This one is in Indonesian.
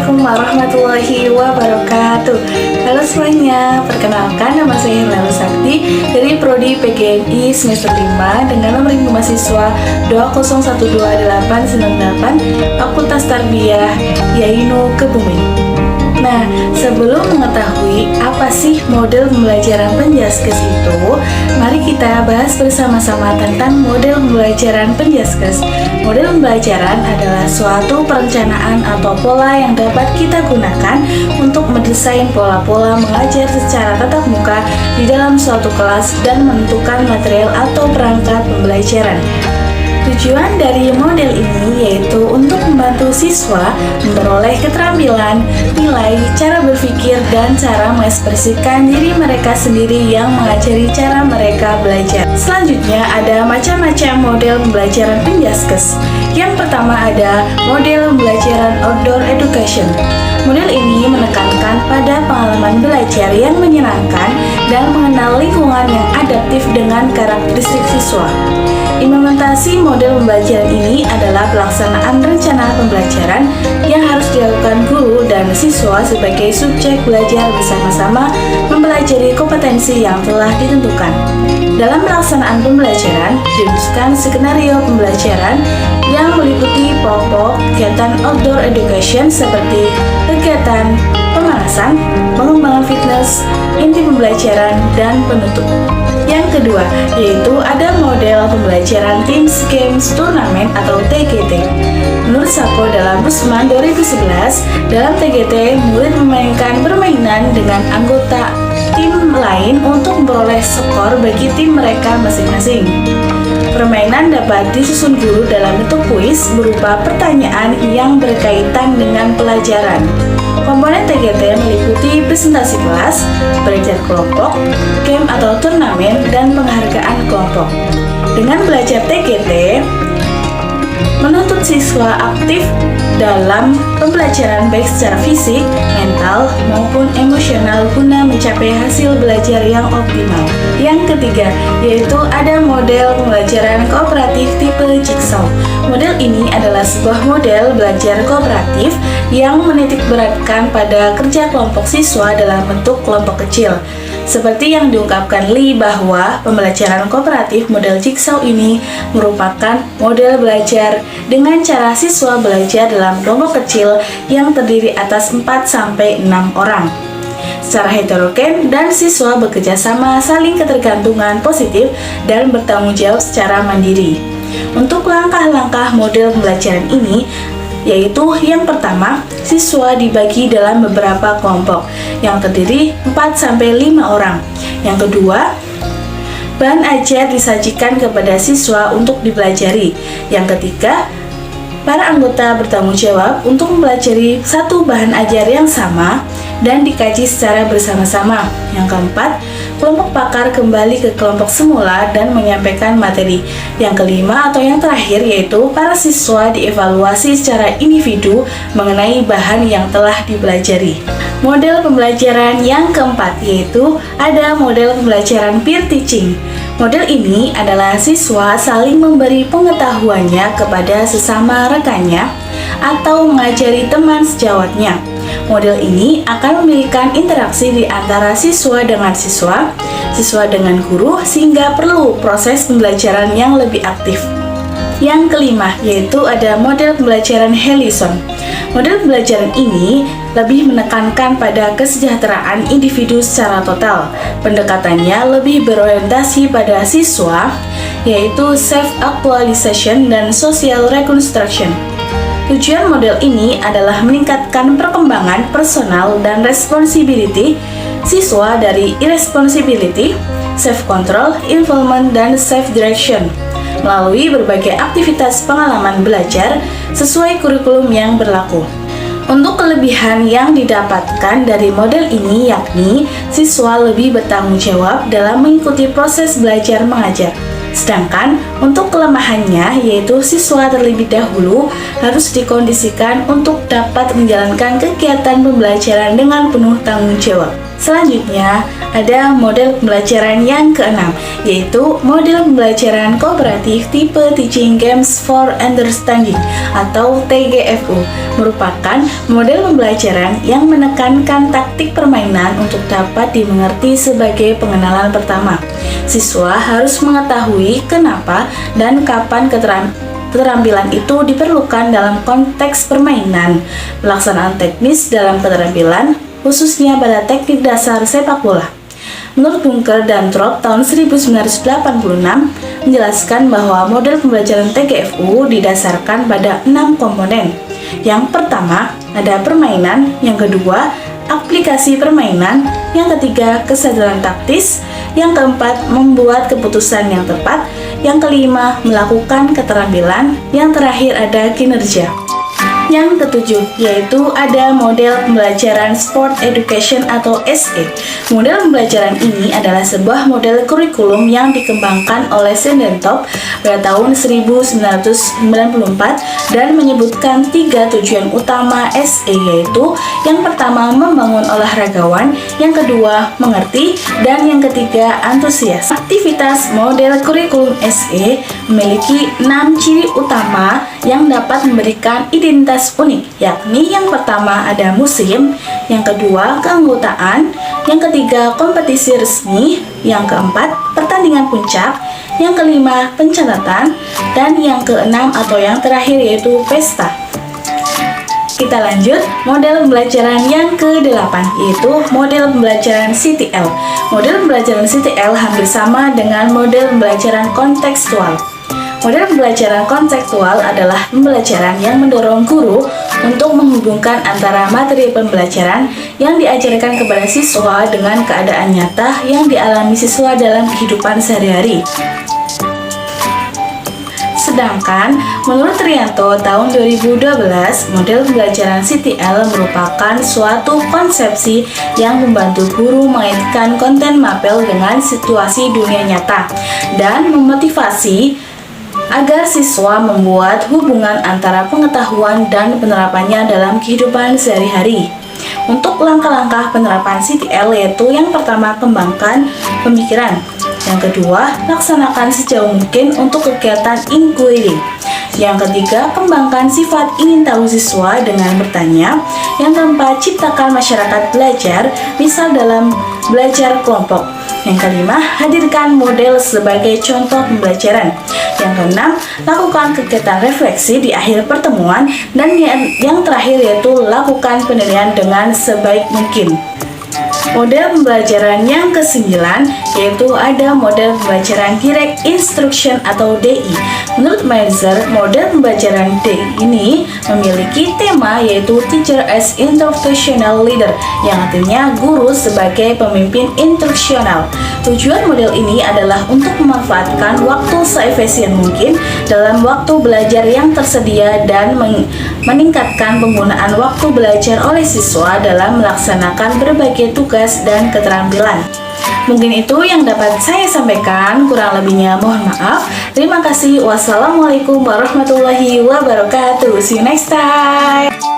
Assalamualaikum warahmatullahi wabarakatuh. Halo semuanya, perkenalkan nama saya Lalu Sakti dari Prodi PGMI semester 5 dengan nomor induk mahasiswa 2012898 Fakultas Tarbiyah Yainu Kebumen. Nah, sebelum mengetahui apa sih model pembelajaran Penjaskes itu, mari kita bahas bersama-sama tentang model pembelajaran Penjaskes. Model pembelajaran adalah suatu perencanaan atau pola yang dapat kita gunakan untuk mendesain pola-pola mengajar secara tatap muka di dalam suatu kelas dan menentukan material atau perangkat pembelajaran. Tujuan dari model ini yaitu untuk membantu siswa memperoleh keterampilan, nilai, cara berpikir, dan cara mengekspresikan diri mereka sendiri yang mengajari cara mereka belajar. Selanjutnya ada macam-macam model pembelajaran Penjaskes. Yang pertama ada model pembelajaran outdoor education. Model ini menekankan pada pengalaman belajar yang menyenangkan dan mengenal lingkungan yang adaptif dengan karakteristik siswa. Implementasi model pembelajaran ini adalah pelaksanaan rencana pembelajaran yang harus dilakukan guru dan siswa sebagai subjek belajar bersama-sama mempelajari kompetensi yang telah ditentukan. Dalam pelaksanaan pembelajaran, dirumuskan skenario pembelajaran yang meliputi pokok kegiatan outdoor education seperti kegiatan pemanasan, pengembangan fitness, inti pembelajaran, dan penutup. Yang kedua, yaitu ada model pembelajaran Teams Games Turnamen atau TGT. Menurut Sako dalam Rusman 2011, dalam TGT, murid memainkan permainan dengan anggota tim lain untuk memperoleh skor bagi tim mereka masing-masing. Permainan dapat disusun guru dalam bentuk kuis berupa pertanyaan yang berkaitan dengan pelajaran. Komponen TGT meliputi presentasi kelas, belajar kelompok, game atau turnamen, dan penghargaan kelompok. Dengan belajar TGT, menuntut siswa aktif dalam pembelajaran baik secara fisik, mental, maupun emosional guna mencapai hasil belajar yang optimal. Yang ketiga, yaitu ada model pembelajaran kooperatif tipe Jigsaw. Model ini adalah sebuah model belajar kooperatif yang menitikberatkan pada kerja kelompok siswa dalam bentuk kelompok kecil. Seperti yang diungkapkan Lee bahwa pembelajaran kooperatif model Jigsaw ini merupakan model belajar dengan cara siswa belajar dalam kelompok kecil yang terdiri atas 4-6 orang secara heterogen dan siswa bekerja sama saling ketergantungan positif dan bertanggung jawab secara mandiri. Untuk langkah-langkah model pembelajaran ini yaitu yang pertama, siswa dibagi dalam beberapa kelompok yang terdiri 4-5 orang. Yang kedua, bahan ajar disajikan kepada siswa untuk dipelajari. Yang ketiga, para anggota bertanggung jawab untuk mempelajari satu bahan ajar yang sama dan dikaji secara bersama-sama. Yang keempat, kelompok pakar kembali ke kelompok semula dan menyampaikan materi. Yang kelima atau yang terakhir yaitu para siswa dievaluasi secara individu mengenai bahan yang telah dipelajari. Model pembelajaran yang keempat yaitu ada model pembelajaran peer teaching. Model ini adalah siswa saling memberi pengetahuannya kepada sesama rekannya atau mengajari teman sejawatnya. Model ini akan memberikan interaksi di antara siswa dengan siswa, siswa dengan guru, sehingga perlu proses pembelajaran yang lebih aktif. Yang kelima, yaitu ada model pembelajaran Helison. Model pembelajaran ini lebih menekankan pada kesejahteraan individu secara total. Pendekatannya lebih berorientasi pada siswa, yaitu self-actualization dan social reconstruction. Tujuan model ini adalah meningkatkan perkembangan personal dan responsibility siswa dari irresponsibility, self-control, involvement, dan self-direction melalui berbagai aktivitas pengalaman belajar sesuai kurikulum yang berlaku. Untuk kelebihan yang didapatkan dari model ini yakni siswa lebih bertanggung jawab dalam mengikuti proses belajar mengajar. Sedangkan untuk kelemahannya yaitu siswa terlebih dahulu harus dikondisikan untuk dapat menjalankan kegiatan pembelajaran dengan penuh tanggung jawab. Selanjutnya, ada model pembelajaran yang keenam, yaitu model pembelajaran kooperatif tipe Teaching Games for Understanding atau TGFU, merupakan model pembelajaran yang menekankan taktik permainan untuk dapat dimengerti sebagai pengenalan pertama. Siswa harus mengetahui kenapa dan kapan keterampilan itu diperlukan dalam konteks permainan. Pelaksanaan teknis dalam keterampilan, khususnya pada teknik dasar sepak bola. Menurut Bunker dan Trop tahun 1986 menjelaskan bahwa model pembelajaran TGFU didasarkan pada 6 komponen. Yang pertama, ada permainan, yang kedua, aplikasi permainan, yang ketiga, kesadaran taktis, yang keempat, membuat keputusan yang tepat, yang kelima, melakukan keterampilan, yang terakhir ada kinerja. Yang ketujuh, yaitu ada model pembelajaran Sport Education atau SE. Model pembelajaran ini adalah sebuah model kurikulum yang dikembangkan oleh Sendentop pada tahun 1994 dan menyebutkan 3 tujuan utama SE, yaitu yang pertama membangun olahragawan, yang kedua mengerti, dan yang ketiga antusias. Aktivitas model kurikulum SE memiliki 6 ciri utama yang dapat memberikan identitas unik, yakni yang pertama ada musim, yang kedua keanggotaan, yang ketiga kompetisi resmi, yang keempat pertandingan puncak, yang kelima pencatatan, dan yang keenam atau yang terakhir yaitu pesta. Kita lanjut model pembelajaran yang ke-8, yaitu model pembelajaran CTL. Model pembelajaran CTL hampir sama dengan model pembelajaran kontekstual. Model pembelajaran kontekstual adalah pembelajaran yang mendorong guru untuk menghubungkan antara materi pembelajaran yang diajarkan kepada siswa dengan keadaan nyata yang dialami siswa dalam kehidupan sehari-hari. Sedangkan menurut Trianto tahun 2012, model pembelajaran CTL merupakan suatu konsepsi yang membantu guru mengaitkan konten mapel dengan situasi dunia nyata dan memotivasi agar siswa membuat hubungan antara pengetahuan dan penerapannya dalam kehidupan sehari-hari. Untuk langkah-langkah penerapan CTL yaitu yang pertama, kembangkan pemikiran. Yang kedua, laksanakan sejauh mungkin untuk kegiatan inquiry. Yang ketiga, kembangkan sifat ingin tahu siswa dengan bertanya. Yang keempat, ciptakan masyarakat belajar, misal dalam belajar kelompok. Yang kelima, hadirkan model sebagai contoh pembelajaran. Yang keenam, lakukan kegiatan refleksi di akhir pertemuan. Dan yang terakhir yaitu lakukan penilaian dengan sebaik mungkin. Model pembelajaran yang ke-9 yaitu ada model pembelajaran Direct Instruction atau DI. Menurut Melzer, model pembelajaran DI ini memiliki tema yaitu Teacher as Instructional Leader, yang artinya guru sebagai pemimpin instruksional. Tujuan model ini adalah untuk memanfaatkan waktu seefisien mungkin dalam waktu belajar yang tersedia dan meningkatkan penggunaan waktu belajar oleh siswa dalam melaksanakan berbagai tugas dan keterampilan. Mungkin itu yang dapat saya sampaikan, kurang lebihnya mohon maaf. Terima kasih. Wassalamualaikum warahmatullahi wabarakatuh. See you next time.